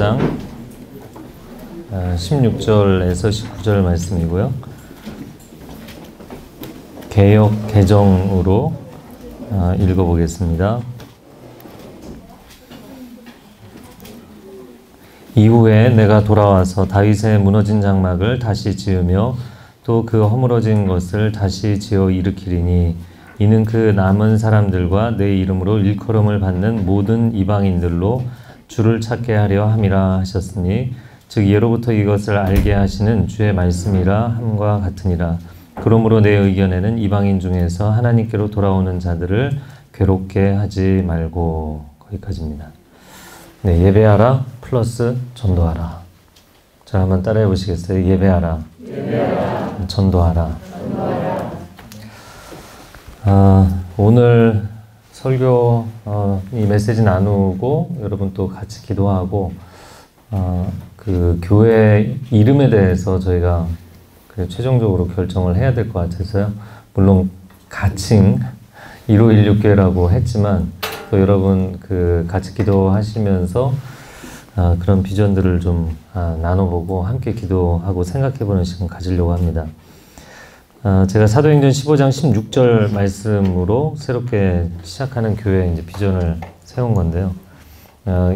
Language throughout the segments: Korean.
15장 16절에서 19절 말씀이고요. 개역 개정으로 읽어보겠습니다. 이후에 내가 돌아와서 다윗의 무너진 장막을 다시 지으며 또 그 허물어진 것을 다시 지어 일으키리니 이는 그 남은 사람들과 내 이름으로 일컬음을 받는 모든 이방인들로 주를 찾게 하려 함이라 하셨으니 즉 예로부터 이것을 알게 하시는 주의 말씀이라 함과 같으니라. 그러므로 내 의견에는 이방인 중에서 하나님께로 돌아오는 자들을 괴롭게 하지 말고. 거기까지입니다. 네, 예배하라 플러스 전도하라. 자, 한번 따라해 보시겠어요? 예배하라, 전도하라. 오늘 설교 이 메시지 나누고 여러분 또 같이 기도하고 그 교회 이름에 대해서 저희가 최종적으로 결정을 해야 될 것 같아서요. 물론 가칭 1516교회라고 했지만 또 여러분 그 같이 기도하시면서 그런 비전들을 좀 나눠보고 함께 기도하고 생각해보는 시간 가지려고 합니다. 제가 사도행전 15장 16절 말씀으로 새롭게 시작하는 교회의 이제 비전을 세운 건데요.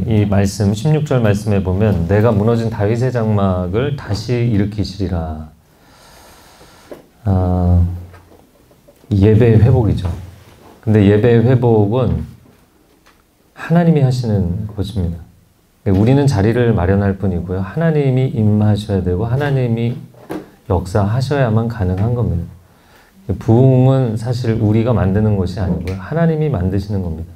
이 말씀 16절 말씀에 보면 내가 무너진 다윗의 장막을 다시 일으키시리라. 예배의 회복이죠. 근데 예배의 회복은 하나님이 하시는 것입니다. 우리는 자리를 마련할 뿐이고요. 하나님이 임하셔야 되고 하나님이 역사하셔야만 가능한 겁니다. 부흥은 사실 우리가 만드는 것이 아니고요. 하나님이 만드시는 겁니다.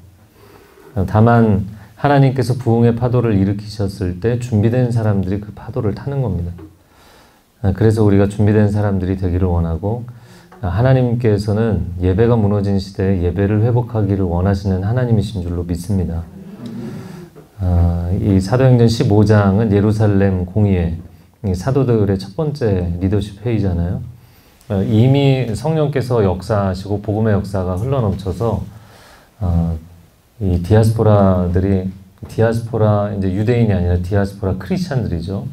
다만 하나님께서 부흥의 파도를 일으키셨을 때 준비된 사람들이 그 파도를 타는 겁니다. 그래서 우리가 준비된 사람들이 되기를 원하고 하나님께서는 예배가 무너진 시대에 예배를 회복하기를 원하시는 하나님이신 줄로 믿습니다. 이 사도행전 15장은 예루살렘 공의회 사도들의 첫 번째 리더십 회의잖아요. 이미 성령께서 역사하시고 복음의 역사가 흘러넘쳐서 이 디아스포라들이 이제 유대인이 아니라 디아스포라 크리스찬들이죠.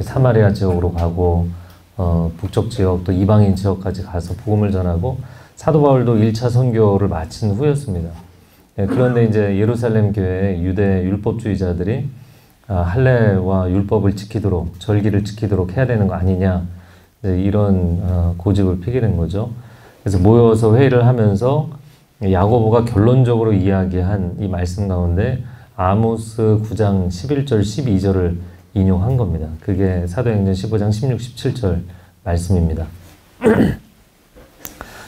사마리아 지역으로 가고 북쪽 지역 또 이방인 지역까지 가서 복음을 전하고 사도 바울도 1차 선교를 마친 후였습니다. 그런데 이제 예루살렘 교회의 유대 율법주의자들이 할례와 율법을 지키도록 절기를 지키도록 해야 되는 거 아니냐 이런 고집을 피게 된 거죠. 그래서 모여서 회의를 하면서 야고보가 결론적으로 이야기한 이 말씀 가운데 아모스 9장 11절 12절을 인용한 겁니다. 그게 사도행전 15장 16, 17절 말씀입니다.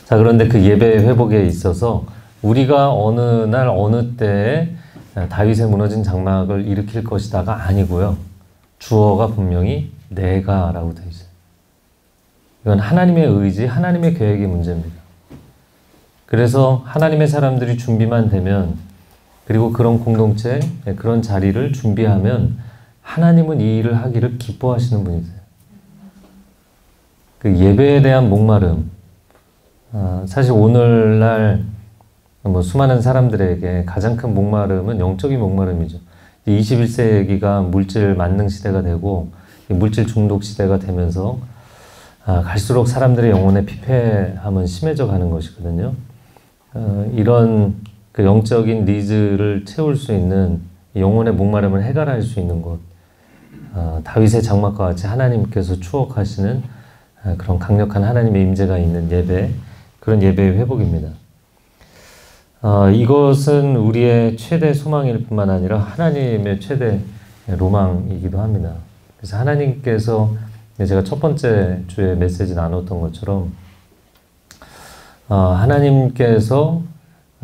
자, 그런데 그 예배 회복에 있어서 우리가 어느 날 어느 때에 다윗의 무너진 장막을 일으킬 것이다가 아니고요. 주어가 분명히 내가 라고 되어 있어요. 이건 하나님의 의지, 하나님의 계획의 문제입니다. 그래서 하나님의 사람들이 준비만 되면 그리고 그런 공동체, 그런 자리를 준비하면 하나님은 이 일을 하기를 기뻐하시는 분이세요. 그 예배에 대한 목마름, 사실 오늘날 수많은 사람들에게 가장 큰 목마름은 영적인 목마름이죠. 21세기가 물질 만능 시대가 되고 물질 중독 시대가 되면서 갈수록 사람들의 영혼의 피폐함은 심해져 가는 것이거든요. 이런 그 영적인 니즈를 채울 수 있는 영혼의 목마름을 해결할 수 있는 곳, 다윗의 장막과 같이 하나님께서 추억하시는 그런 강력한 하나님의 임재가 있는 예배, 그런 예배의 회복입니다. 이것은 우리의 최대 소망일 뿐만 아니라 하나님의 최대 로망이기도 합니다. 그래서 하나님께서 제가 첫 번째 주에 메시지 나눴던 것처럼 하나님께서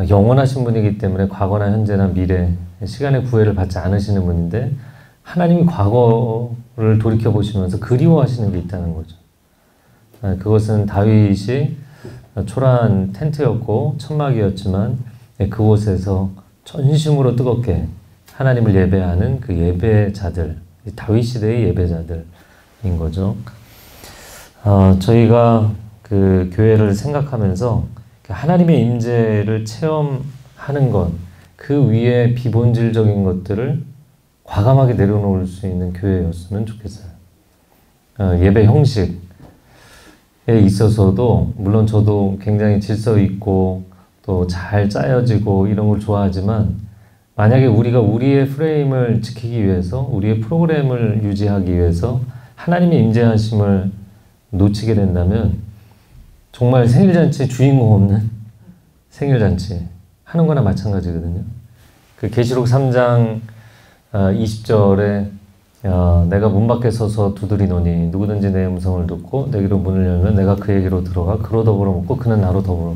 영원하신 분이기 때문에 과거나 현재나 미래, 시간의 구애를 받지 않으시는 분인데 하나님이 과거를 돌이켜보시면서 그리워하시는 게 있다는 거죠. 그것은 다윗이 초라한 텐트였고 천막이었지만 그곳에서 전심으로 뜨겁게 하나님을 예배하는 그 예배자들, 다윗 시대의 예배자들인 거죠. 저희가 그 교회를 생각하면서 하나님의 임재를 체험하는 것, 그 위에 비본질적인 것들을 과감하게 내려놓을 수 있는 교회였으면 좋겠어요. 예배 형식에 있어서도 물론 저도 굉장히 질서 있고 또 잘 짜여지고 이런 걸 좋아하지만 만약에 우리가 우리의 프레임을 지키기 위해서 우리의 프로그램을 유지하기 위해서 하나님의 임재하심을 놓치게 된다면 정말 생일잔치 주인공 없는 생일잔치 하는 거나 마찬가지거든요. 그 계시록 3장 20절에 내가 문 밖에 서서 두드리노니 누구든지 내 음성을 듣고 내게로 문을 열면 내가 그에게로 들어가 그로 더불어 먹고 그는 나로 더불어.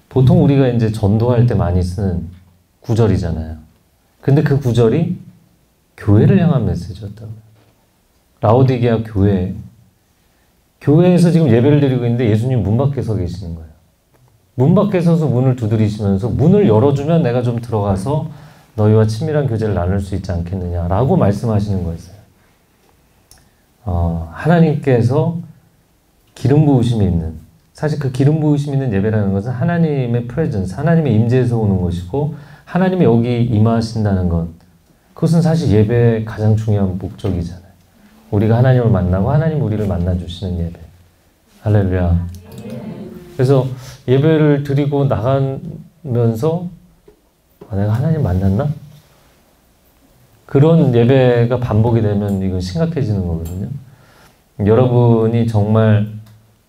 보통 우리가 이제 전도할 때 많이 쓰는 구절이잖아요. 근데 그 구절이 교회를 향한 메시지였다고요. 라오디게아 교회에서 지금 예배를 드리고 있는데 예수님 문 밖에 서 계시는 거예요. 문 밖에 서서 문을 두드리시면서 문을 열어주면 내가 좀 들어가서 너희와 친밀한 교제를 나눌 수 있지 않겠느냐라고 말씀하시는 거였어요. 하나님께서 기름 부으심이 있는, 사실 그 기름 부으심이 있는 예배라는 것은 하나님의 프레젠스, 하나님의 임재에서 오는 것이고 하나님이 여기 임하신다는 것, 그것은 사실 예배의 가장 중요한 목적이잖아요. 우리가 하나님을 만나고 하나님 우리를 만나주시는 예배. 할렐루야. 그래서 예배를 드리고 나가면서 내가 하나님 만났나? 그런 예배가 반복이 되면 이건 심각해지는 거거든요. 여러분이 정말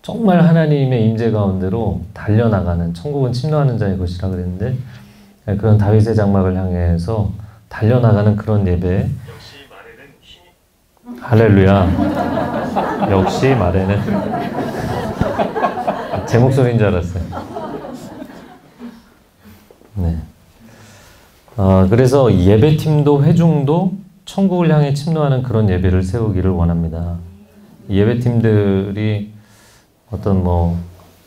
하나님의 임재 가운데로 달려나가는, 천국은 침노하는 자의 것이라 그랬는데 그런 다윗의 장막을 향해서 달려나가는 그런 예배. 할렐루야. 역시 말에는 제 목소리인 줄 알았어요. 네. 그래서 예배팀도 회중도 천국을 향해 침노하는 그런 예배를 세우기를 원합니다. 예배팀들이 어떤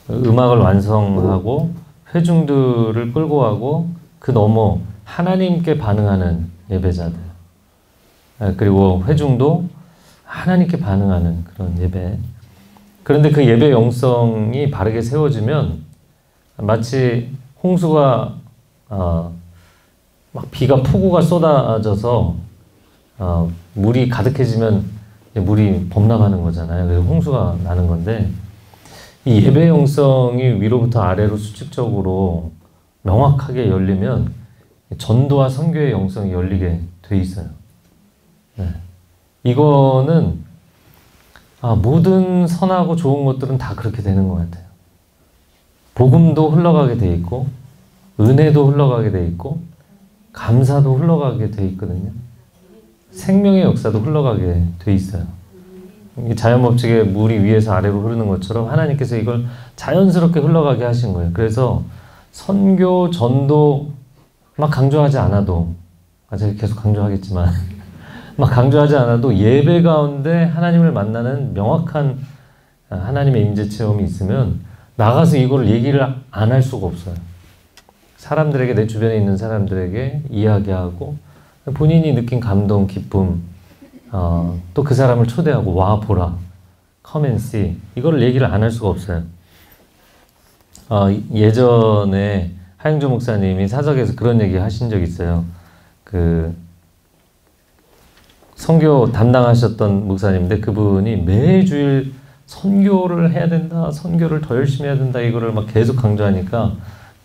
음악을 완성하고 회중들을 끌고 가고 그 너머 하나님께 반응하는 예배자들, 그리고 회중도 하나님께 반응하는 그런 예배. 그런데 그 예배 영성이 바르게 세워지면 마치 홍수가 막 비가 폭우가 쏟아져서 물이 가득해지면 물이 범람하는 거잖아요. 그래서 홍수가 나는 건데 이 예배 영성이 위로부터 아래로 수직적으로 명확하게 열리면 전도와 선교의 영성이 열리게 돼 있어요. 네. 이거는 모든 선하고 좋은 것들은 다 그렇게 되는 것 같아요. 복음도 흘러가게 돼 있고 은혜도 흘러가게 돼 있고 감사도 흘러가게 돼 있거든요. 생명의 역사도 흘러가게 돼 있어요. 자연법칙에 물이 위에서 아래로 흐르는 것처럼 하나님께서 이걸 자연스럽게 흘러가게 하신 거예요. 그래서 선교, 전도 막 강조하지 않아도, 제가 계속 강조하겠지만 막 강조하지 않아도 예배 가운데 하나님을 만나는 명확한 하나님의 임재 체험이 있으면 나가서 이걸 얘기를 안 할 수가 없어요. 사람들에게, 내 주변에 있는 사람들에게 이야기하고 본인이 느낀 감동, 기쁨, 또 그 사람을 초대하고 와 보라, come and see, 이거를 얘기를 안 할 수가 없어요. 예전에 하영주 목사님이 사석에서 그런 얘기 하신 적이 있어요. 그 선교 담당하셨던 목사님인데 그분이 매주일 선교를 해야 된다, 선교를 더 열심히 해야 된다, 이거를 막 계속 강조하니까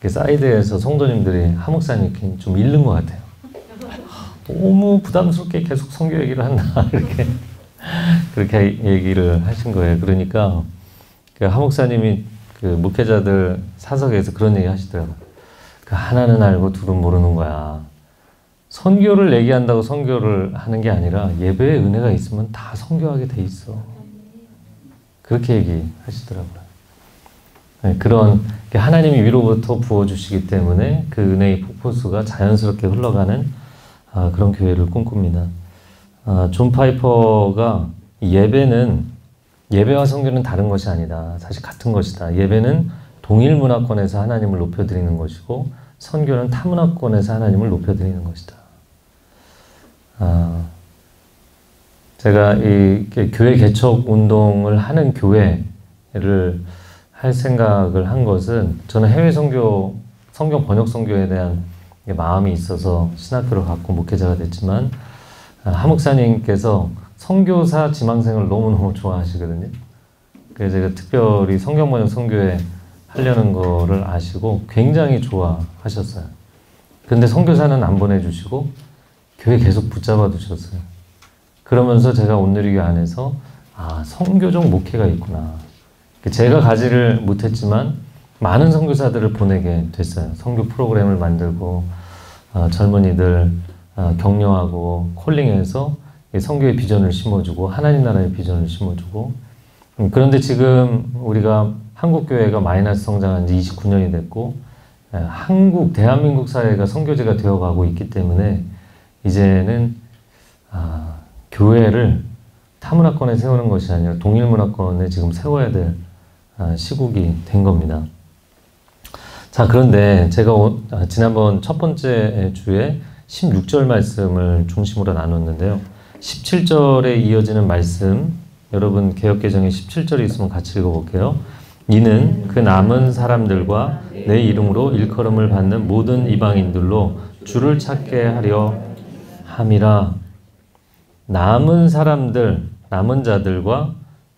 사이드에서 성도님들이 하 목사님 좀 잃는 것 같아요. 너무 부담스럽게 계속 선교 얘기를 한다, 그렇게 얘기를 하신 거예요. 그러니까 하 목사님이 그 목회자들 사석에서 그런 얘기 하시더라고요. 그 하나는 알고 둘은 모르는 거야. 선교를 얘기한다고 선교를 하는 게 아니라 예배에 은혜가 있으면 다 선교하게 돼 있어. 그렇게 얘기하시더라고요. 네, 그런 하나님이 위로부터 부어주시기 때문에 그 은혜의 폭포수가 자연스럽게 흘러가는 그런 교회를 꿈꿉니다. 존 파이퍼가 예배와 선교는 다른 것이 아니다. 사실 같은 것이다. 예배는 동일 문화권에서 하나님을 높여드리는 것이고 선교는 타 문화권에서 하나님을 높여드리는 것이다. 제가 이 교회 개척 운동을 하는 교회를 할 생각을 한 것은 저는 해외 선교, 성경 번역 선교에 대한 마음이 있어서 신학교를 갖고 목회자가 됐지만 하목사님께서 선교사 지망생을 너무너무 좋아하시거든요. 그래서 제가 특별히 성경번역 선교회 하려는 거를 아시고 굉장히 좋아하셨어요. 근데 선교사는 안 보내주시고 교회 계속 붙잡아 두셨어요. 그러면서 제가 온누리교회 안에서 선교적 목회가 있구나. 제가 가지를 못했지만 많은 선교사들을 보내게 됐어요. 선교 프로그램을 만들고 젊은이들 격려하고 콜링해서 선교의 비전을 심어주고 하나님 나라의 비전을 심어주고 그런데 지금 우리가 한국교회가 마이너스 성장한 지 29년이 됐고 대한민국 사회가 선교제가 되어가고 있기 때문에 이제는 교회를 타문화권에 세우는 것이 아니라 동일문화권에 지금 세워야 될 시국이 된 겁니다. 자, 그런데 제가 지난번 첫 번째 주에 16절 말씀을 중심으로 나눴는데요. 17절에 이어지는 말씀, 여러분 개역개정에 17절이 있으면 같이 읽어볼게요. 이는 그 남은 사람들과 내 이름으로 일컬음을 받는 모든 이방인들로 주를 찾게 하려 함이라. 남은 사람들, 남은 자들과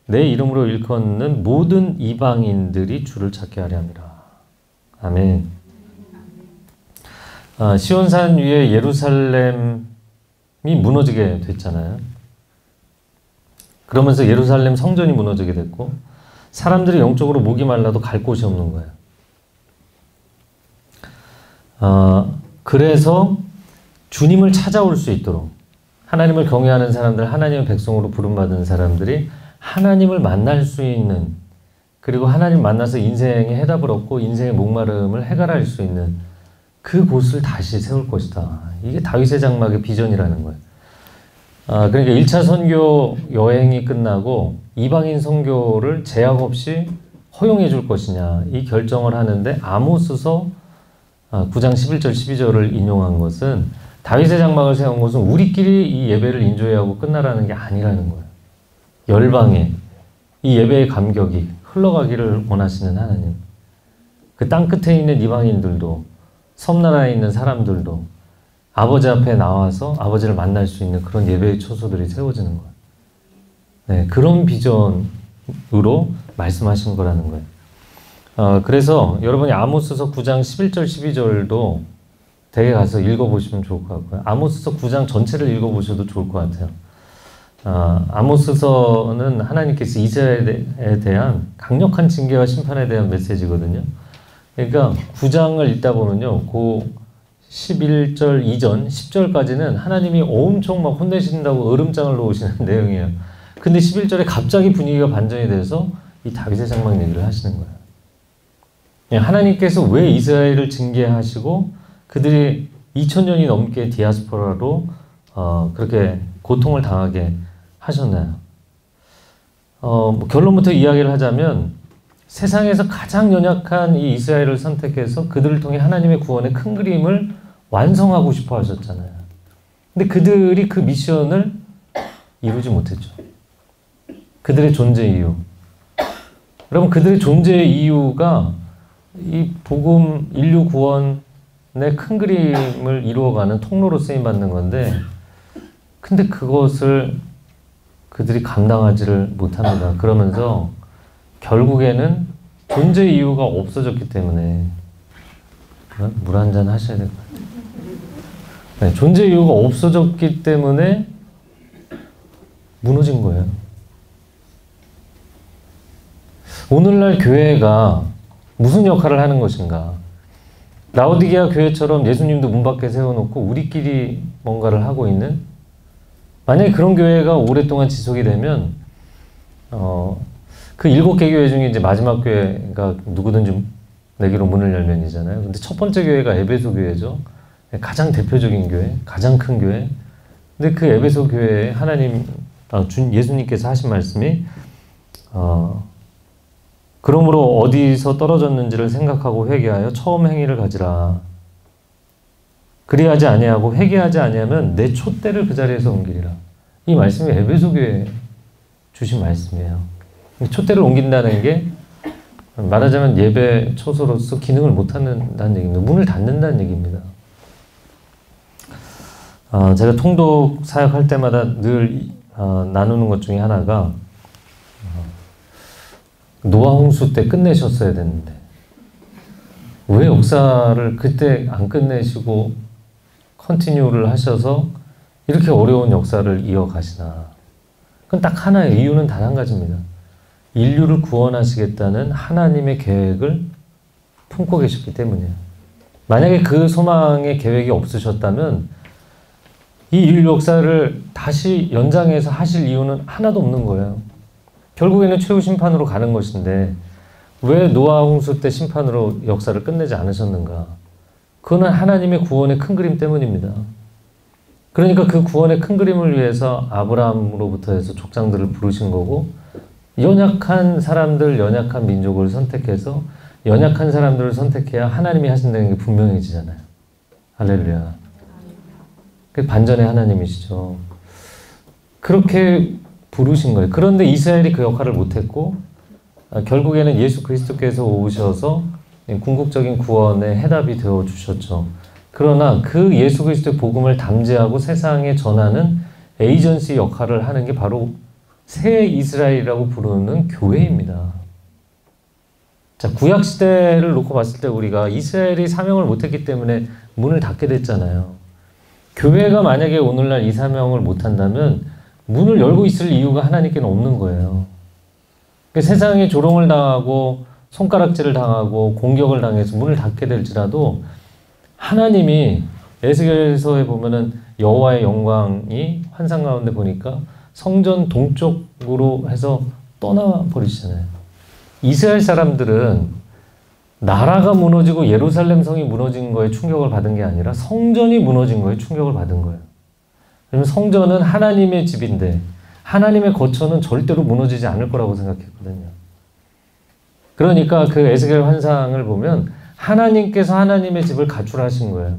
내 이름으로 일컫는 모든 이방인들이 주를 찾게 하려 함이라. 아멘. 시온산 위에 예루살렘이 무너지게 됐잖아요. 그러면서 예루살렘 성전이 무너지게 됐고 사람들이 영적으로 목이 말라도 갈 곳이 없는 거예요. 그래서 주님을 찾아올 수 있도록 하나님을 경외하는 사람들, 하나님의 백성으로 부름받은 사람들이 하나님을 만날 수 있는, 그리고 하나님 만나서 인생의 해답을 얻고 인생의 목마름을 해결할 수 있는 그 곳을 다시 세울 것이다. 이게 다윗의 장막의 비전이라는 거예요. 그러니까 1차 선교 여행이 끝나고 이방인 선교를 제약 없이 허용해 줄 것이냐 이 결정을 하는데 아모스서 9장 11절 12절을 인용한 것은 다윗의 장막을 세운 것은 우리끼리 이 예배를 인조해하고 끝나라는 게 아니라는 거예요. 열방에 이 예배의 감격이 흘러가기를 원하시는 하나님, 그 땅 끝에 있는 이방인들도 섬나라에 있는 사람들도 아버지 앞에 나와서 아버지를 만날 수 있는 그런 예배의 초소들이 세워지는 거예요. 네, 그런 비전으로 말씀하신 거라는 거예요. 그래서 여러분이 아모스서 9장 11절 12절도 댁에 가서 읽어보시면 좋을 것 같고요. 아모스서 9장 전체를 읽어보셔도 좋을 것 같아요. 아모스서는 하나님께서 이스라엘에 대한 강력한 징계와 심판에 대한 메시지거든요. 그러니까 9장을 읽다 보면요, 그 11절 이전 10절까지는 하나님이 엄청 막 혼내신다고 으름장을 놓으시는 내용이에요. 근데 11절에 갑자기 분위기가 반전이 돼서 이 다윗의 장막 얘기를 하시는 거예요. 하나님께서 왜 이스라엘을 징계하시고 그들이 2000년이 넘게 디아스포라로 그렇게 고통을 당하게 하셨나요? 결론부터 이야기를 하자면 세상에서 가장 연약한 이 이스라엘을 선택해서 그들을 통해 하나님의 구원의 큰 그림을 완성하고 싶어 하셨잖아요. 근데 그들이 그 미션을 이루지 못했죠. 그들의 존재 이유. 여러분, 그들의 존재 이유가 이 복음 인류 구원의 큰 그림을 이루어가는 통로로 쓰임받는 건데, 근데 그것을 그들이 감당하지를 못합니다. 그러면서 결국에는 존재 이유가 없어졌기 때문에 물 한 잔 하셔야 될 것 같아요. 네, 존재 이유가 없어졌기 때문에 무너진 거예요. 오늘날 교회가 무슨 역할을 하는 것인가? 라오디게아 교회처럼 예수님도 문 밖에 세워놓고 우리끼리 뭔가를 하고 있는, 만약에 그런 교회가 오랫동안 지속이 되면 그 7개 교회 중에 이제 마지막 교회가 누구든지 내게로 문을 열면이잖아요. 근데 첫 번째 교회가 에베소 교회죠. 가장 대표적인 교회, 가장 큰 교회. 근데 그 에베소 교회에 예수님께서 하신 말씀이 그러므로 어디서 떨어졌는지를 생각하고 회개하여 처음 행위를 가지라. 그리하지 아니하고 회개하지 아니하면 내 촛대를 그 자리에서 옮기리라. 이 말씀이 에베소 교회에 주신 말씀이에요. 촛대를 옮긴다는 게 말하자면 예배 초소로서 기능을 못한다는 얘기입니다. 문을 닫는다는 얘기입니다. 제가 통독 사역할 때마다 늘 나누는 것 중에 하나가 노아 홍수 때 끝내셨어야 됐는데 왜 역사를 그때 안 끝내시고 컨티뉴를 하셔서 이렇게 어려운 역사를 이어가시나. 그건 딱 하나의 이유는 단 한 가지입니다. 인류를 구원하시겠다는 하나님의 계획을 품고 계셨기 때문이에요. 만약에 그 소망의 계획이 없으셨다면 이 인류 역사를 다시 연장해서 하실 이유는 하나도 없는 거예요. 결국에는 최후 심판으로 가는 것인데 왜 노아 홍수 때 심판으로 역사를 끝내지 않으셨는가? 그거는 하나님의 구원의 큰 그림 때문입니다. 그러니까 그 구원의 큰 그림을 위해서 아브라함으로부터 해서 족장들을 부르신 거고, 연약한 사람들, 연약한 민족을 선택해서 연약한 사람들을 선택해야 하나님이 하신다는 게 분명해지잖아요. 할렐루야. 그 반전의 하나님이시죠. 그렇게 부르신 거예요. 그런데 이스라엘이 그 역할을 못했고 결국에는 예수 그리스도께서 오셔서 궁극적인 구원의 해답이 되어주셨죠. 그러나 그 예수 그리스도의 복음을 담재하고 세상에 전하는 에이전시 역할을 하는 게 바로 새 이스라엘이라고 부르는 교회입니다. 자, 구약시대를 놓고 봤을 때 우리가 이스라엘이 사명을 못했기 때문에 문을 닫게 됐잖아요. 교회가 만약에 오늘날 이 사명을 못한다면 문을 열고 있을 이유가 하나님께는 없는 거예요. 그러니까 세상에 조롱을 당하고 손가락질을 당하고 공격을 당해서 문을 닫게 될지라도 하나님이 에스겔서에 보면은 여호와의 영광이 환상 가운데 보니까 성전 동쪽으로 해서 떠나버리시잖아요. 이스라엘 사람들은 나라가 무너지고 예루살렘 성이 무너진 거에 충격을 받은 게 아니라 성전이 무너진 거에 충격을 받은 거예요. 왜냐면 성전은 하나님의 집인데 하나님의 거처는 절대로 무너지지 않을 거라고 생각했거든요. 그러니까 그 에스겔 환상을 보면 하나님께서 하나님의 집을 가출하신 거예요.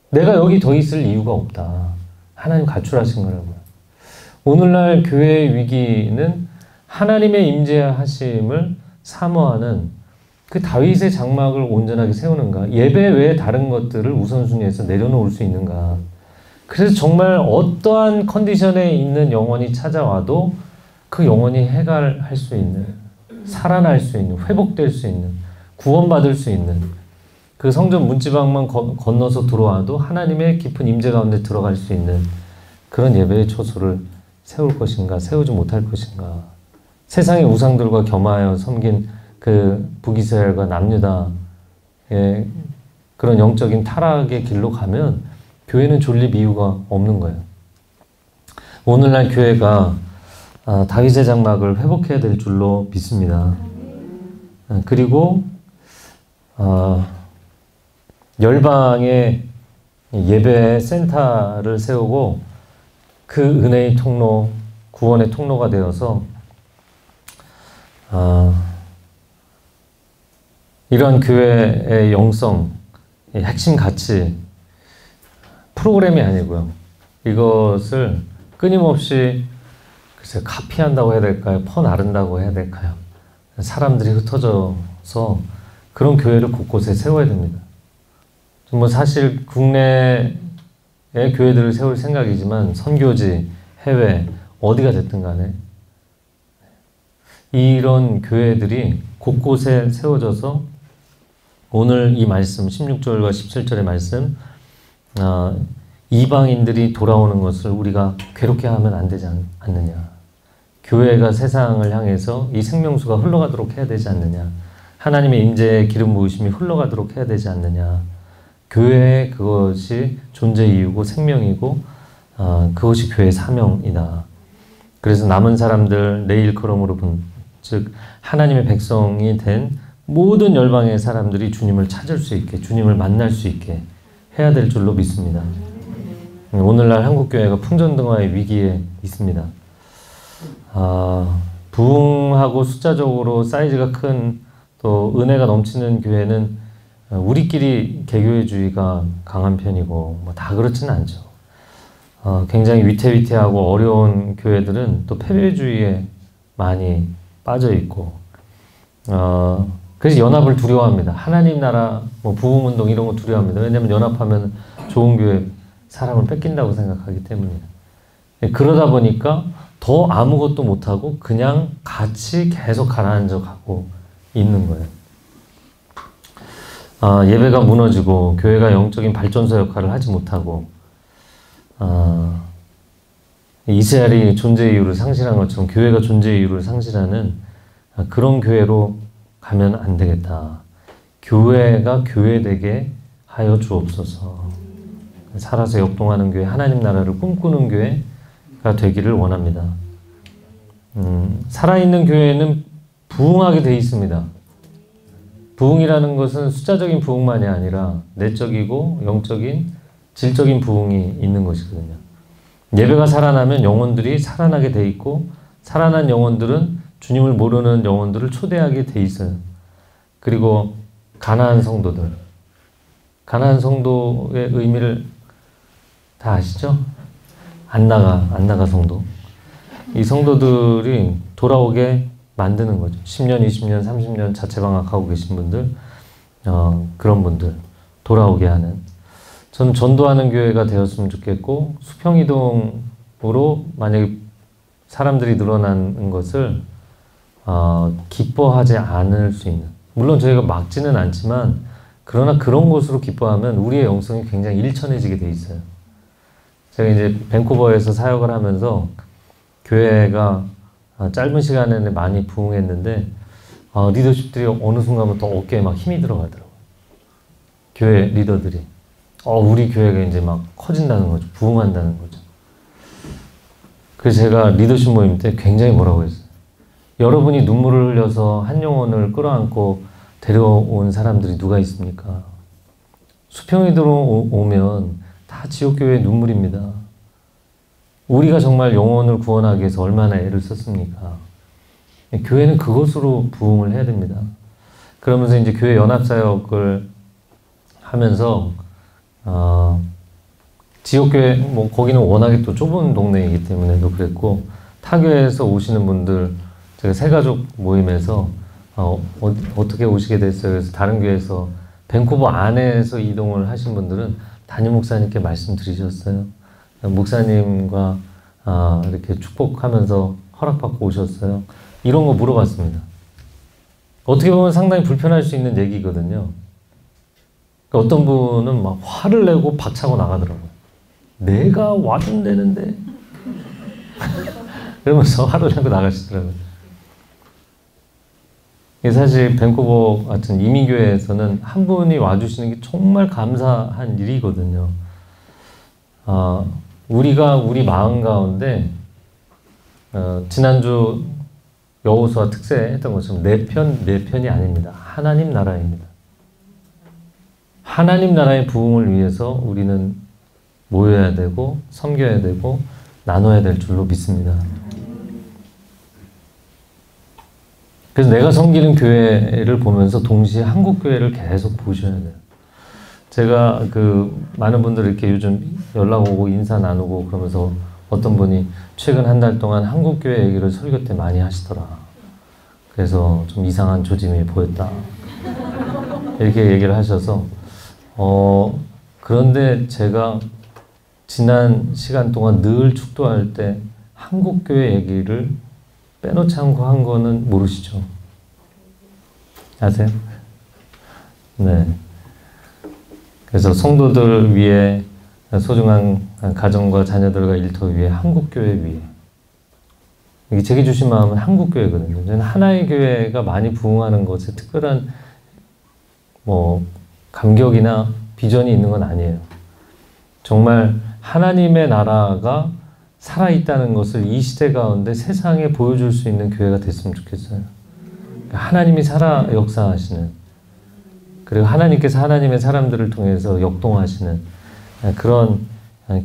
내가 여기 더 있을 이유가 없다. 하나님 가출하신 거라고요. 오늘날 교회의 위기는 하나님의 임재하심을 사모하는 그 다윗의 장막을 온전하게 세우는가? 예배 외에 다른 것들을 우선순위에서 내려놓을 수 있는가? 그래서 정말 어떠한 컨디션에 있는 영혼이 찾아와도 그 영혼이 해갈할 수 있는, 살아날 수 있는, 회복될 수 있는, 구원받을 수 있는 그 성전 문지방만 건너서 들어와도 하나님의 깊은 임재 가운데 들어갈 수 있는 그런 예배의 초소를 세울 것인가, 세우지 못할 것인가. 세상의 우상들과 겸하여 섬긴 그 북이스라엘과 남유다의 그런 영적인 타락의 길로 가면 교회는 존립 이유가 없는 거예요. 오늘날 교회가 다윗의 장막을 회복해야 될 줄로 믿습니다. 그리고 열방의 예배 센터를 세우고 그 은혜의 통로, 구원의 통로가 되어서 이런 교회의 영성, 핵심 가치, 프로그램이 아니고요. 이것을 끊임없이 글쎄 카피한다고 해야 될까요? 퍼나른다고 해야 될까요? 사람들이 흩어져서 그런 교회를 곳곳에 세워야 됩니다. 뭐 사실 국내의 교회들을 세울 생각이지만 선교지, 해외, 어디가 됐든 간에 이런 교회들이 곳곳에 세워져서 오늘 이 말씀 16절과 17절의 말씀 이방인들이 돌아오는 것을 우리가 괴롭게 하면 안 되지 않느냐. 교회가 세상을 향해서 이 생명수가 흘러가도록 해야 되지 않느냐. 하나님의 임재의 기름 부으심이 흘러가도록 해야 되지 않느냐. 교회의 그것이 존재 이유고 생명이고 그것이 교회의 사명이다. 그래서 남은 사람들 내 일컬음으로 즉 하나님의 백성이 된 모든 열방의 사람들이 주님을 찾을 수 있게, 주님을 만날 수 있게 해야 될 줄로 믿습니다. 오늘날 한국교회가 풍전등화의 위기에 있습니다. 부흥하고 숫자적으로 사이즈가 큰 또 은혜가 넘치는 교회는 우리끼리 개교회주의가 강한 편이고 뭐 다 그렇지는 않죠. 굉장히 위태위태하고 어려운 교회들은 또 패배주의에 많이 빠져 있고 그래서 연합을 두려워합니다. 하나님 나라, 뭐 부흥운동 이런 거 두려워합니다. 왜냐하면 연합하면 좋은 교회 사람을 뺏긴다고 생각하기 때문이에요. 그러다 보니까 더 아무것도 못하고 그냥 같이 계속 가라앉아 가고 있는 거예요. 예배가 무너지고 교회가 영적인 발전소 역할을 하지 못하고 이스라엘이 존재 이유를 상실한 것처럼 교회가 존재 이유를 상실하는 그런 교회로 가면 안 되겠다. 교회가 교회되게 하여 주옵소서. 살아서 역동하는 교회, 하나님 나라를 꿈꾸는 교회가 되기를 원합니다. 살아있는 교회는 부흥하게 돼 있습니다. 부흥이라는 것은 숫자적인 부흥만이 아니라 내적이고 영적인, 질적인 부흥이 있는 것이거든요. 예배가 살아나면 영혼들이 살아나게 돼 있고 살아난 영혼들은 주님을 모르는 영혼들을 초대하게 돼 있어요. 그리고 가나안 성도들. 가나안 성도의 의미를 다 아시죠? 안 나가 성도. 이 성도들이 돌아오게 만드는 거죠. 10년, 20년, 30년 자체방학하고 계신 분들, 그런 분들 돌아오게 하는. 저는 전도하는 교회가 되었으면 좋겠고 수평이동으로 만약에 사람들이 늘어나는 것을 기뻐하지 않을 수 있는, 물론 저희가 막지는 않지만 그러나 그런 곳으로 기뻐하면 우리의 영성이 굉장히 일천해지게 돼 있어요. 제가 이제 밴쿠버에서 사역을 하면서 교회가 짧은 시간에 많이 부흥했는데 리더십들이 어느 순간부터 어깨에 막 힘이 들어가더라고요. 교회 리더들이. 우리 교회가 이제 막 커진다는 거죠. 부흥한다는 거죠. 그래서 제가 리더십 모임 때 굉장히 뭐라고 했어요. 여러분이 눈물을 흘려서 한 영혼을 끌어안고 데려온 사람들이 누가 있습니까? 수평이 들어오면 다 지옥교회의 눈물입니다. 우리가 정말 영혼을 구원하기 위해서 얼마나 애를 썼습니까? 교회는 그것으로 부흥을 해야 됩니다. 그러면서 이제 교회 연합사역을 하면서 지역교회, 뭐 거기는 워낙에 또 좁은 동네이기 때문에도 그랬고 타교에서 오시는 분들 제가 새가족 모임에서 어떻게 오시게 됐어요? 그래서 다른 교회에서 밴쿠버 안에서 이동을 하신 분들은 담임 목사님께 말씀드리셨어요. 목사님과 이렇게 축복하면서 허락받고 오셨어요. 이런 거 물어봤습니다. 어떻게 보면 상당히 불편할 수 있는 얘기거든요. 그러니까 어떤 분은 막 화를 내고 박차고 나가더라고요. 내가 와준 되는데 그러면서 화를 내고 나가시더라고요. 사실 밴쿠버 같은 이민교회에서는 한 분이 와주시는 게 정말 감사한 일이거든요. 우리가 우리 마음 가운데 지난주 여호수아 특세했던 것처럼 내 편이 아닙니다. 하나님 나라입니다. 하나님 나라의 부흥을 위해서 우리는 모여야 되고 섬겨야 되고 나눠야 될 줄로 믿습니다. 그래서 내가 섬기는 교회를 보면서 동시에 한국 교회를 계속 보셔야 돼요. 제가 많은 분들 이렇게 요즘 연락 오고 인사 나누고 그러면서 어떤 분이 최근 한 달 동안 한국 교회 얘기를 설교 때 많이 하시더라. 그래서 좀 이상한 조짐이 보였다. 이렇게 얘기를 하셔서 그런데 제가 지난 시간 동안 늘 축도할 때 한국 교회 얘기를 빼놓지 않고 한 거는 모르시죠? 아세요? 네. 그래서 성도들 위해 소중한 가정과 자녀들과 일터 위해 한국교회 위해 이게 제게 주신 마음은 한국교회거든요. 저는 하나의 교회가 많이 부흥하는 것에 특별한 감격이나 비전이 있는 건 아니에요. 정말 하나님의 나라가 살아있다는 것을 이 시대 가운데 세상에 보여줄 수 있는 교회가 됐으면 좋겠어요. 하나님이 살아 역사하시는, 그리고 하나님께서 하나님의 사람들을 통해서 역동하시는 그런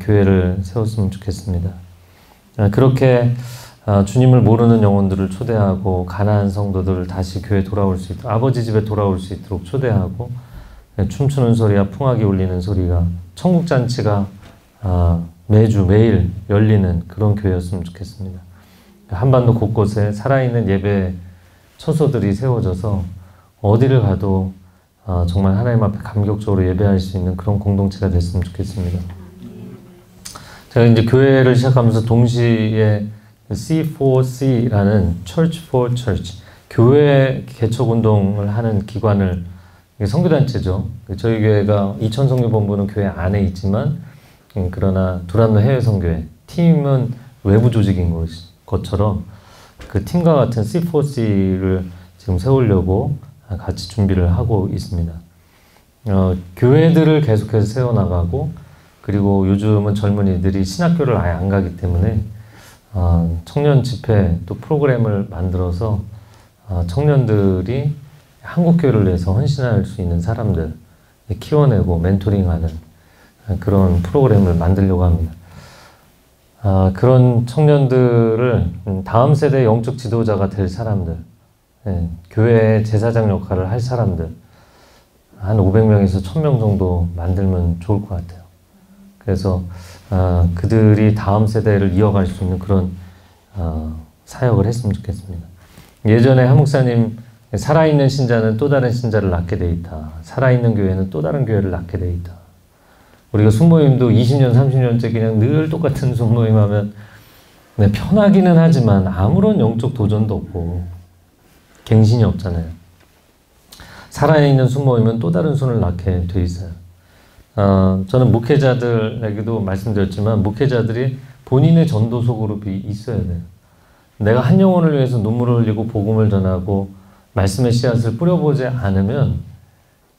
교회를 세웠으면 좋겠습니다. 그렇게 주님을 모르는 영혼들을 초대하고 가나안 성도들을 다시 교회에 돌아올 수 있도록, 아버지 집에 돌아올 수 있도록 초대하고 춤추는 소리와 풍악이 울리는 소리가, 천국잔치가 매주 매일 열리는 그런 교회였으면 좋겠습니다. 한반도 곳곳에 살아있는 예배 처소들이 세워져서 어디를 가도 정말 하나님 앞에 감격적으로 예배할 수 있는 그런 공동체가 됐으면 좋겠습니다. 제가 이제 교회를 시작하면서 동시에 C4C라는 Church for Church, 교회 개척 운동을 하는 기관을, 선교단체죠. 저희 교회가 이천 선교본부는 교회 안에 있지만, 그러나 두란노 해외 선교회 팀은 외부 조직인 것처럼 그 팀과 같은 C4C를 지금 세우려고 같이 준비를 하고 있습니다. 교회들을 계속해서 세워나가고, 그리고 요즘은 젊은이들이 신학교를 아예 안 가기 때문에 청년 집회 또 프로그램을 만들어서 청년들이 한국교회를 위해서 헌신할 수 있는 사람들 키워내고 멘토링하는 그런 프로그램을 만들려고 합니다. 그런 청년들을 다음 세대 영적 지도자가 될 사람들, 교회의 제사장 역할을 할 사람들 한 500명에서 1000명 정도 만들면 좋을 것 같아요. 그래서 그들이 다음 세대를 이어갈 수 있는 그런 사역을 했으면 좋겠습니다. 예전에 한 목사님, 살아있는 신자는 또 다른 신자를 낳게 돼 있다. 살아있는 교회는 또 다른 교회를 낳게 돼 있다. 우리가 순모임도 20년, 30년째 그냥 늘 똑같은 순모임 하면 편하기는 하지만 아무런 영적 도전도 없고 갱신이 없잖아요. 살아있는 순모임은 또 다른 순을 낳게 돼 있어요. 저는 목회자들에게도 말씀드렸지만 목회자들이 본인의 전도 소그룹이 있어야 돼요. 내가 한 영혼을 위해서 눈물을 흘리고 복음을 전하고 말씀의 씨앗을 뿌려보지 않으면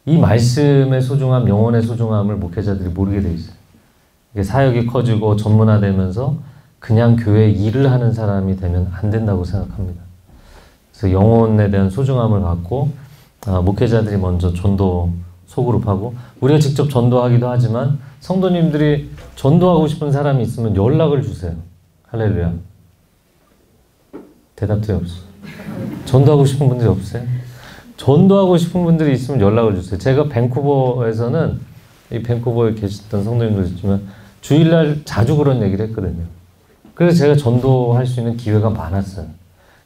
이 말씀의 소중함, 영혼의 소중함을 목회자들이 모르게 돼 있어요. 이게 사역이 커지고 전문화되면서 그냥 교회 일을 하는 사람이 되면 안 된다고 생각합니다. 그래서 영혼에 대한 소중함을 갖고 목회자들이 먼저 전도 소그룹하고, 우리가 직접 전도하기도 하지만 성도님들이 전도하고 싶은 사람이 있으면 연락을 주세요. 할렐루야. 대답도 없어요. 전도하고 싶은 분들이 없어요? 전도하고 싶은 분들이 있으면 연락을 주세요. 제가 밴쿠버에서는, 이 밴쿠버에 계셨던 성도님도 있지만 주일날 자주 그런 얘기를 했거든요. 그래서 제가 전도할 수 있는 기회가 많았어요.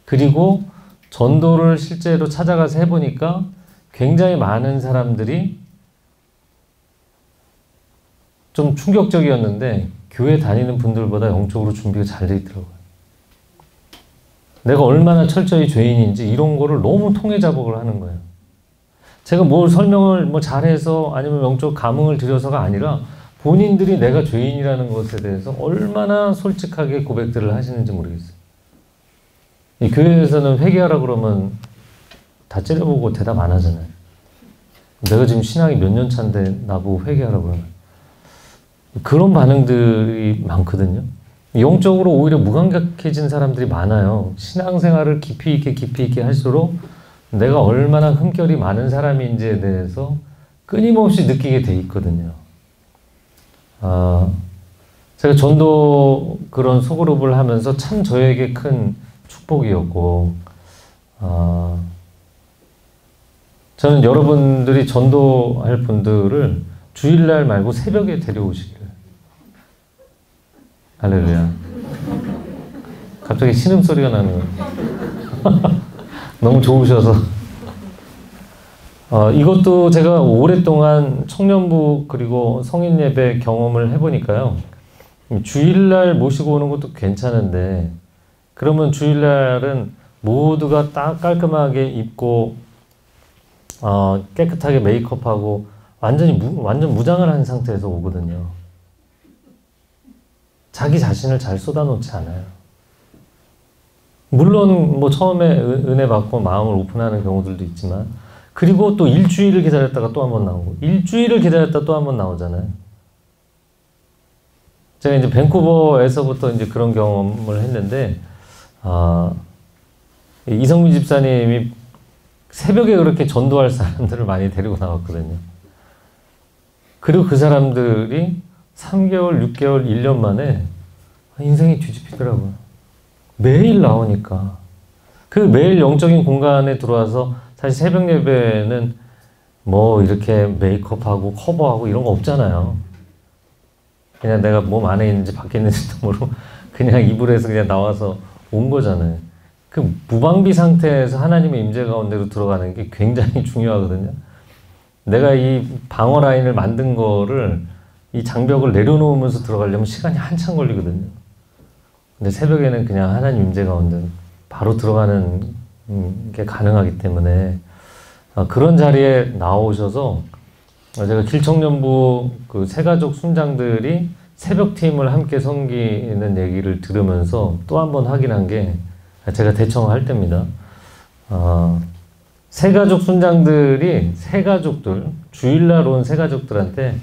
그리고 전도를 실제로 찾아가서 해보니까 굉장히 많은 사람들이, 좀 충격적이었는데 교회 다니는 분들보다 영적으로 준비가 잘 돼 있더라고요. 내가 얼마나 철저히 죄인인지 이런 거를 너무 통해 작업을 하는 거예요. 제가 뭘 설명을 잘해서 아니면 영적 감흥을 드려서가 아니라 본인들이 내가 죄인이라는 것에 대해서 얼마나 솔직하게 고백들을 하시는지 모르겠어요. 이 교회에서는 회개하라 그러면 다 째려보고 대답 안 하잖아요. 내가 지금 신앙이 몇 년 차인데 나보고 회개하라 그러면. 그런 반응들이 많거든요. 영적으로 오히려 무감각해진 사람들이 많아요. 신앙생활을 깊이 있게 할수록 내가 얼마나 흠결이 많은 사람인지에 대해서 끊임없이 느끼게 돼 있거든요. 제가 전도 그런 소그룹을 하면서 참 저에게 큰 축복이었고, 저는 여러분들이 전도할 분들을 주일날 말고 새벽에 데려오시기를. 할렐루야. 갑자기 신음소리가 나는 거예요. 너무 좋으셔서. 이것도 제가 오랫동안 청년부 그리고 성인 예배 경험을 해보니까요. 주일날 모시고 오는 것도 괜찮은데, 그러면 주일날은 모두가 딱 깔끔하게 입고 깨끗하게 메이크업하고 완전 무장을 한 상태에서 오거든요. 자기 자신을 잘 쏟아놓지 않아요. 물론 처음에 은혜 받고 마음을 오픈하는 경우들도 있지만, 그리고 또 일주일을 기다렸다가 또 한 번 나오고, 일주일을 기다렸다 또 한 번 나오잖아요. 제가 이제 밴쿠버에서부터 이제 그런 경험을 했는데, 이성민 집사님이 새벽에 그렇게 전도할 사람들을 많이 데리고 나왔거든요. 그리고 그 사람들이 3개월, 6개월, 1년 만에 인생이 뒤집히더라고요. 매일 나오니까. 그 매일 영적인 공간에 들어와서, 사실 새벽 예배는 이렇게 메이크업하고 커버하고 이런 거 없잖아요. 그냥 내가 몸 안에 있는지 밖에 있는지도 모르고 그냥 이불에서 그냥 나와서 온 거잖아요. 그 무방비 상태에서 하나님의 임재 가운데로 들어가는 게 굉장히 중요하거든요. 내가 이 방어 라인을 만든 거를 이 장벽을 내려놓으면서 들어가려면 시간이 한참 걸리거든요. 근데 새벽에는 그냥 하나님 임재 가운데 바로 들어가는 게 가능하기 때문에 그런 자리에 나오셔서 제가 길청년부 그 새가족 순장들이 새벽팀을 함께 섬기는 얘기를 들으면서 또 한 번 확인한 게 제가 대청할 때입니다. 새가족 순장들이 새가족들, 주일날 온 새가족들한테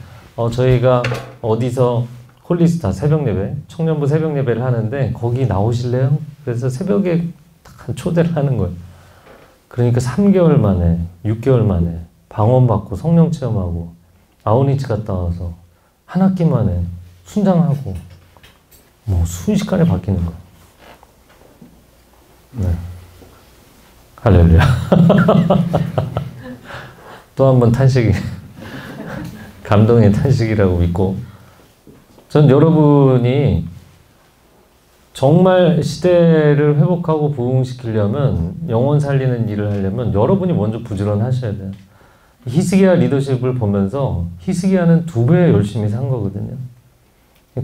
저희가 어디서 홀리스타 새벽예배, 청년부 새벽예배를 하는데 거기 나오실래요? 그래서 새벽에 딱 초대를 하는 거예요. 그러니까 3개월 만에, 6개월 만에 방언받고 성령 체험하고 아우니치 갔다 와서 한 학기 만에 순장하고 뭐 순식간에 바뀌는 거예요. 네. 할렐루야. 또 한 번 탄식이 감동의 탄식이라고 믿고, 전 여러분이 정말 시대를 회복하고 부흥시키려면, 영혼 살리는 일을 하려면 여러분이 먼저 부지런하셔야 돼요. 히스기야 리더십을 보면서 히스기야는 2배 열심히 산 거거든요.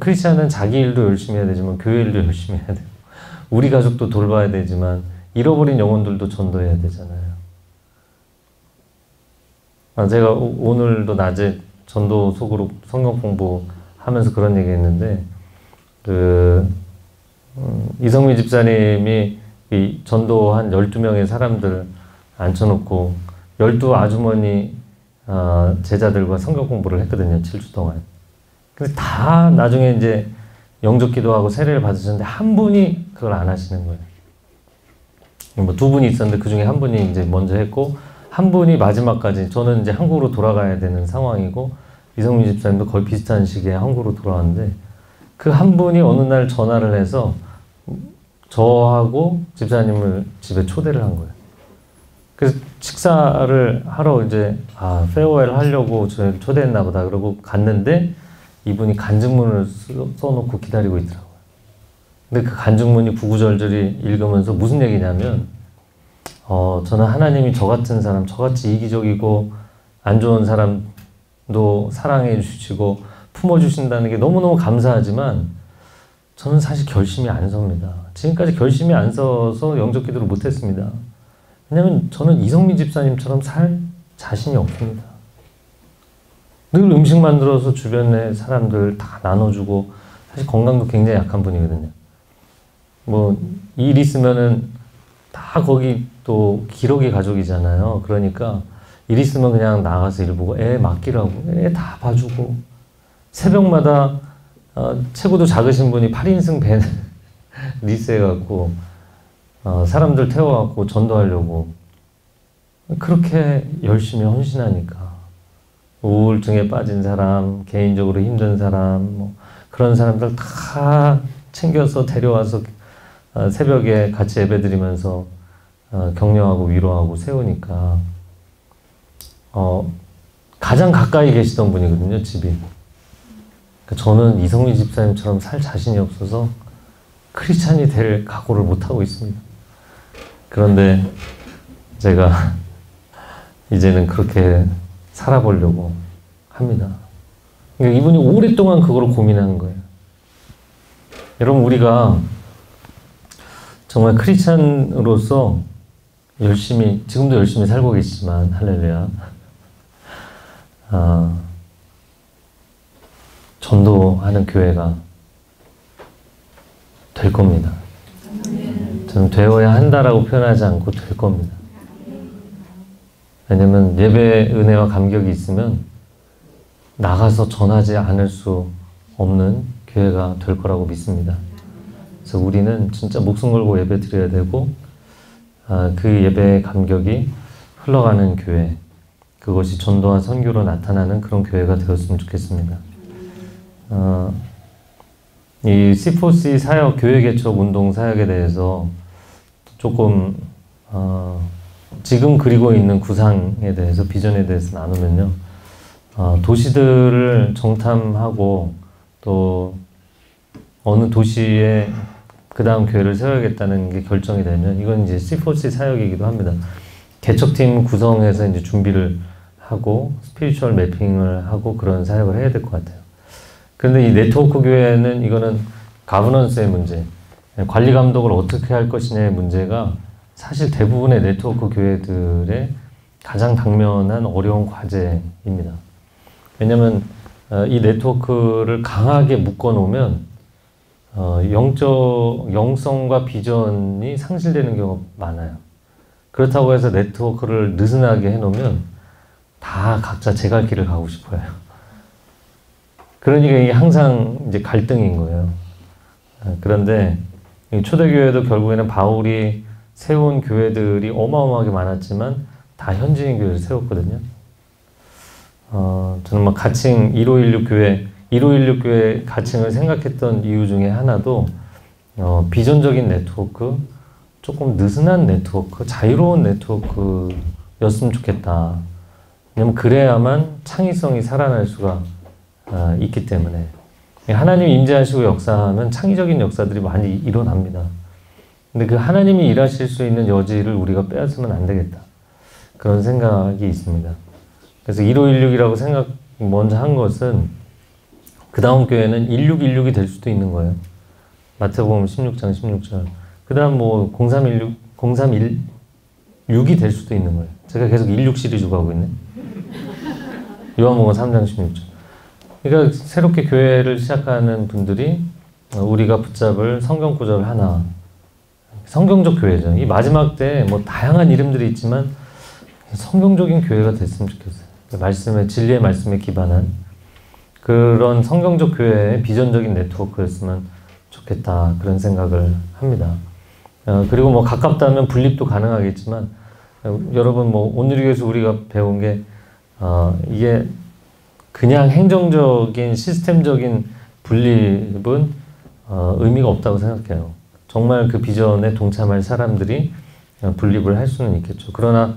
크리스찬은 자기 일도 열심히 해야 되지만 교회 일도 열심히 해야 돼요. 우리 가족도 돌봐야 되지만 잃어버린 영혼들도 전도해야 되잖아요. 제가 오늘도 낮에 전도 속으로 성경 공부하면서 그런 얘기 했는데, 이성미 집사님이 이 전도한 12명의 사람들 앉혀놓고 12 아주머니 제자들과 성경 공부를 했거든요. 7주 동안. 근데 다 나중에 이제 영접 기도하고 세례를 받으셨는데 한 분이 그걸 안 하시는 거예요. 뭐 2분이 있었는데 그 중에 한 분이 이제 먼저 했고, 한 분이 마지막까지, 저는 이제 한국으로 돌아가야 되는 상황이고, 이성민 집사님도 거의 비슷한 시기에 한국으로 돌아왔는데, 그 한 분이 어느 날 전화를 해서 저하고 집사님을 집에 초대를 한 거예요. 그래서 식사를 하러 이제, 페어웰 하려고 저를 초대했나 보다. 그러고 갔는데, 이분이 간증문을 써놓고 기다리고 있더라고요. 근데 그 간증문이 구구절절히 읽으면서 무슨 얘기냐면, 저는 하나님이 저 같은 사람, 저같이 이기적이고 안 좋은 사람도 사랑해 주시고 품어주신다는 게 너무너무 감사하지만 저는 사실 결심이 안 섭니다. 지금까지 결심이 안 서서 영접 기도를 못했습니다. 왜냐면 저는 이성민 집사님처럼 살 자신이 없습니다. 늘 음식 만들어서 주변에 사람들 다 나눠주고, 사실 건강도 굉장히 약한 분이거든요. 뭐 일 있으면은 다 거기 또 기러기 가족이잖아요. 그러니까 일 있으면 그냥 나가서 일 보고 애 맡기라고, 애 다 봐주고, 새벽마다 체구도 작으신 분이 8인승 밴 리스해갖고 사람들 태워갖고 전도하려고 그렇게 열심히 헌신하니까, 우울증에 빠진 사람, 개인적으로 힘든 사람, 뭐 그런 사람들 다 챙겨서 데려와서 새벽에 같이 예배드리면서 격려하고 위로하고 세우니까 가장 가까이 계시던 분이거든요, 집이. 저는 이성민 집사님처럼 살 자신이 없어서 크리스찬이 될 각오를 못하고 있습니다. 그런데 제가 이제는 그렇게 살아보려고 합니다. 그러니까 이분이 오랫동안 그걸 고민하는 거예요. 여러분, 우리가 정말 크리스찬으로서 열심히, 지금도 열심히 살고 계시지만, 할렐루야, 전도하는 교회가 될 겁니다. 저는 되어야 한다라고 표현하지 않고 될 겁니다. 왜냐면 예배 은혜와 감격이 있으면 나가서 전하지 않을 수 없는 교회가 될 거라고 믿습니다. 그래서 우리는 진짜 목숨 걸고 예배 드려야 되고, 그 예배의 감격이 흘러가는 교회, 그것이 전도와 선교로 나타나는 그런 교회가 되었으면 좋겠습니다. 이 C4C 사역, 교회 개척 운동 사역에 대해서 조금 지금 그리고 있는 구상에 대해서, 비전에 대해서 나누면요, 도시들을 정탐하고 또 어느 도시에 그 다음 교회를 세워야겠다는 게 결정이 되면, 이건 이제 C4C 사역이기도 합니다. 개척팀 구성해서 이제 준비를 하고 스피리추얼 매핑을 하고 그런 사역을 해야 될 것 같아요. 그런데 이 네트워크 교회는 이거는 가버넌스의 문제, 관리 감독을 어떻게 할 것이냐의 문제가 사실 대부분의 네트워크 교회들의 가장 당면한 어려운 과제입니다. 왜냐하면 이 네트워크를 강하게 묶어놓으면 영성과 비전이 상실되는 경우가 많아요. 그렇다고 해서 네트워크를 느슨하게 해놓으면 다 각자 제 갈 길을 가고 싶어요. 그러니까 이게 항상 이제 갈등인 거예요. 그런데 초대교회도 결국에는 바울이 세운 교회들이 어마어마하게 많았지만 다 현지인 교회를 세웠거든요. 저는 막 가칭 1516 교회 가칭을 생각했던 이유 중에 하나도 비전적인 네트워크, 조금 느슨한 네트워크, 자유로운 네트워크였으면 좋겠다. 왜냐면 그래야만 창의성이 살아날 수가 있기 때문에. 하나님이 임재하시고 역사하면 창의적인 역사들이 많이 일어납니다. 근데 그 하나님이 일하실 수 있는 여지를 우리가 빼앗으면 안 되겠다. 그런 생각이 있습니다. 그래서 1516이라고 먼저 한 것은 그 다음 교회는 1616이 될 수도 있는 거예요. 마태복음 16장 16절. 그 다음 뭐 0316이 될 수도 있는 거예요. 제가 계속 16 시리즈 가고 있네. 요한복음 3장 16절. 그러니까 새롭게 교회를 시작하는 분들이 우리가 붙잡을 성경 구절 하나, 성경적 교회죠. 이 마지막 때 뭐 다양한 이름들이 있지만 성경적인 교회가 됐으면 좋겠어요. 진리의 말씀에 기반한 그런 성경적 교회의 비전적인 네트워크였으면 좋겠다. 그런 생각을 합니다. 그리고 뭐 가깝다면 분립도 가능하겠지만 여러분 뭐 온누리교에서 우리가 배운 게 이게 그냥 행정적인 시스템적인 분립은 의미가 없다고 생각해요. 정말 그 비전에 동참할 사람들이 분립을 할 수는 있겠죠. 그러나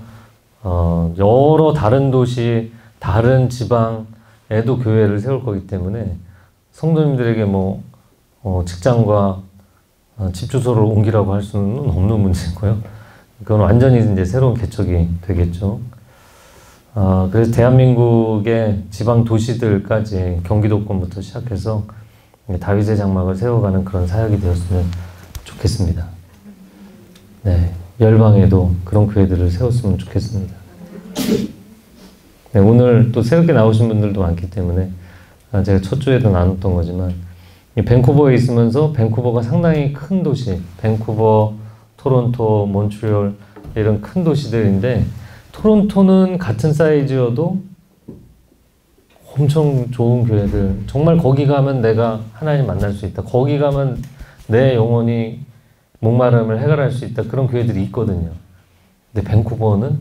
여러 다른 도시, 다른 지방에도 교회를 세울 거기 때문에 성도님들에게 뭐 직장과 집 주소를 옮기라고 할 수는 없는 문제고요. 그건 완전히 이제 새로운 개척이 되겠죠. 그래서 대한민국의 지방 도시들까지 경기도권부터 시작해서 다윗의 장막을 세워가는 그런 사역이 되었으면 좋겠습니다. 네, 열방에도 그런 교회들을 세웠으면 좋겠습니다. 네, 오늘 또 새롭게 나오신 분들도 많기 때문에 제가 첫 주에도 나눴던 거지만 밴쿠버에 있으면서 밴쿠버가 상당히 큰 도시, 밴쿠버, 토론토, 몬트리올 이런 큰 도시들인데 토론토는 같은 사이즈여도 엄청 좋은 교회들, 정말 거기 가면 내가 하나님 만날 수 있다, 거기 가면 내 영혼이 목마름을 해결할 수 있다, 그런 교회들이 있거든요. 근데 밴쿠버는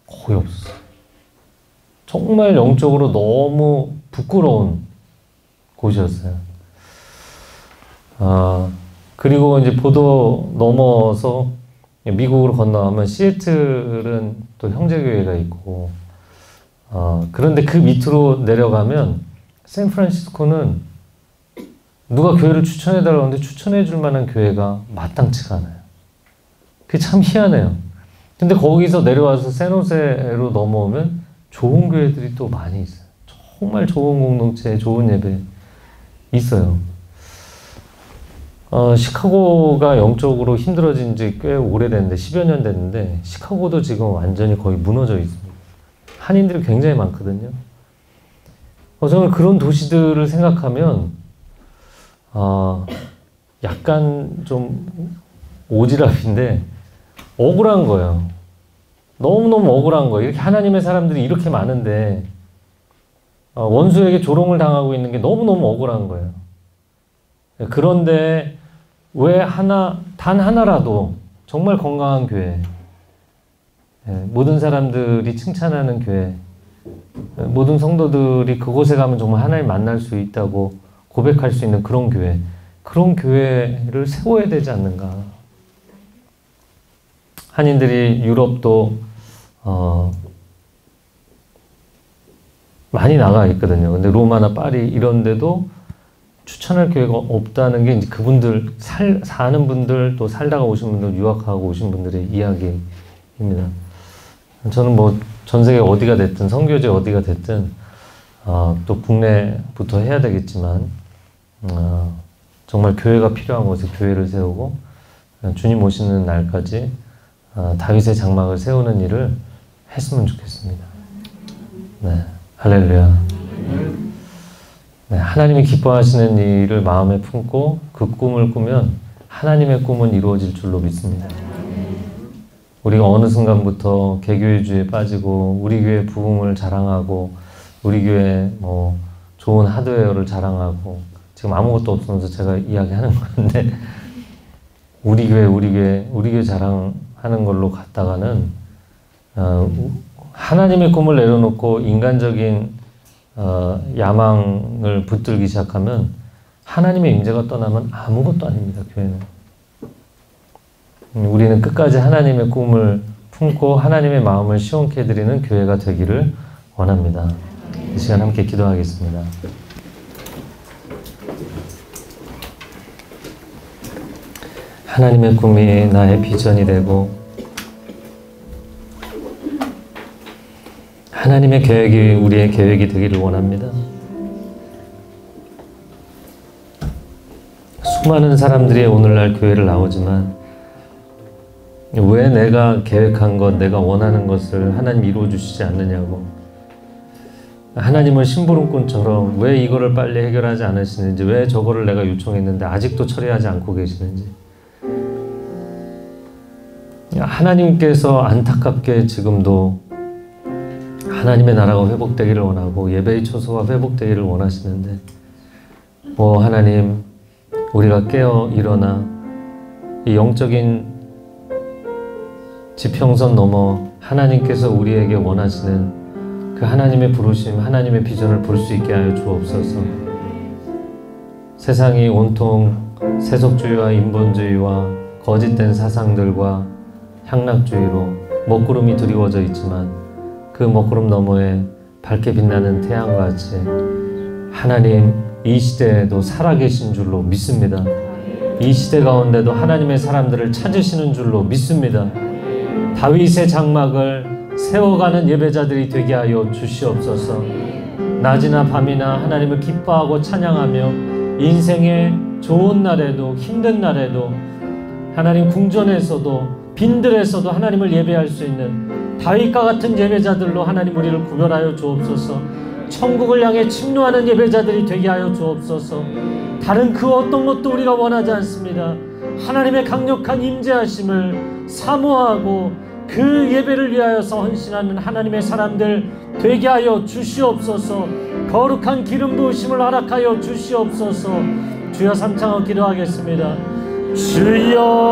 거의 없었어요. 정말 영적으로 너무 부끄러운 곳이었어요. 그리고 이제 보도 넘어서 미국으로 건너가면 시애틀은 또 형제교회가 있고, 그런데 그 밑으로 내려가면 샌프란시스코는 누가 교회를 추천해달라고 하는데 추천해줄 만한 교회가 마땅치가 않아요. 그게 참 희한해요. 근데 거기서 내려와서 샌호세로 넘어오면 좋은 교회들이 또 많이 있어요. 정말 좋은 공동체, 좋은 예배 있어요. 시카고가 영적으로 힘들어진 지 꽤 오래됐는데 10여 년 됐는데 시카고도 지금 완전히 거의 무너져 있습니다. 한인들이 굉장히 많거든요. 저는 그런 도시들을 생각하면 약간 좀 오지랖인데 억울한 거예요. 너무너무 억울한 거예요. 이렇게 하나님의 사람들이 이렇게 많은데 원수에게 조롱을 당하고 있는 게 너무너무 억울한 거예요. 그런데 왜 단 하나라도 정말 건강한 교회, 모든 사람들이 칭찬하는 교회, 모든 성도들이 그곳에 가면 정말 하나님 만날 수 있다고 고백할 수 있는 그런 교회를 세워야 되지 않는가. 한인들이 유럽도 많이 나가 있거든요. 근데 로마나 파리 이런 데도 추천할 교회가 없다는 게 이제 그분들 사는 분들, 또 살다가 오신 분들, 유학하고 오신 분들의 이야기입니다. 저는 뭐 전 세계 어디가 됐든 선교지 어디가 됐든 또 국내부터 해야 되겠지만 정말 교회가 필요한 곳에 교회를 세우고 주님 오시는 날까지 다윗의 장막을 세우는 일을 했으면 좋겠습니다. 네, 할렐루야. 네, 하나님이 기뻐하시는 일을 마음에 품고 그 꿈을 꾸면 하나님의 꿈은 이루어질 줄로 믿습니다. 우리가 어느 순간부터 개교회주의에 빠지고 우리 교회 부흥을 자랑하고 우리 교회 뭐 좋은 하드웨어를 자랑하고 지금 아무것도 없으면서 제가 이야기하는 건데 우리 교회 자랑하는 걸로 갔다가는 하나님의 꿈을 내려놓고 인간적인 야망을 붙들기 시작하면 하나님의 임재가 떠나면 아무것도 아닙니다. 교회는. 우리는 끝까지 하나님의 꿈을 품고 하나님의 마음을 시원케 해드리는 교회가 되기를 원합니다. 이 시간 함께 기도하겠습니다. 하나님의 꿈이 나의 비전이 되고 하나님의 계획이 우리의 계획이 되기를 원합니다. 수많은 사람들이 오늘날 교회를 나오지만 왜 내가 계획한 것, 내가 원하는 것을 하나님 이루어 주시지 않느냐고, 하나님은 심부름꾼처럼 왜 이거를 빨리 해결하지 않으시는지, 왜 저거를 내가 요청했는데 아직도 처리하지 않고 계시는지, 하나님께서 안타깝게 지금도 하나님의 나라가 회복되기를 원하고 예배의 초소가 회복되기를 원하시는데, 하나님, 우리가 깨어 일어나 이 영적인 지평선 넘어 하나님께서 우리에게 원하시는 그 하나님의 부르심, 하나님의 비전을 볼 수 있게 하여 주옵소서. 세상이 온통 세속주의와 인본주의와 거짓된 사상들과 향락주의로 먹구름이 드리워져 있지만 그 먹구름 너머에 밝게 빛나는 태양같이 하나님 이 시대에도 살아계신 줄로 믿습니다. 이 시대 가운데도 하나님의 사람들을 찾으시는 줄로 믿습니다. 다윗의 장막을 세워가는 예배자들이 되게 하여 주시옵소서. 낮이나 밤이나 하나님을 기뻐하고 찬양하며 인생의 좋은 날에도 힘든 날에도 하나님 궁전에서도 빈들에서도 하나님을 예배할 수 있는 다윗과 같은 예배자들로 하나님 우리를 구별하여 주옵소서. 천국을 향해 침노하는 예배자들이 되게 하여 주옵소서. 다른 그 어떤 것도 우리가 원하지 않습니다. 하나님의 강력한 임재하심을 사모하고 그 예배를 위하여서 헌신하는 하나님의 사람들 되게 하여 주시옵소서. 거룩한 기름 부으심을 허락하여 주시옵소서. 주여 삼창어 기도하겠습니다. 주여